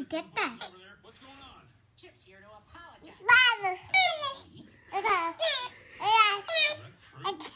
You get that? What's going on? Chip's here to apologize. Mom. Okay. Yeah.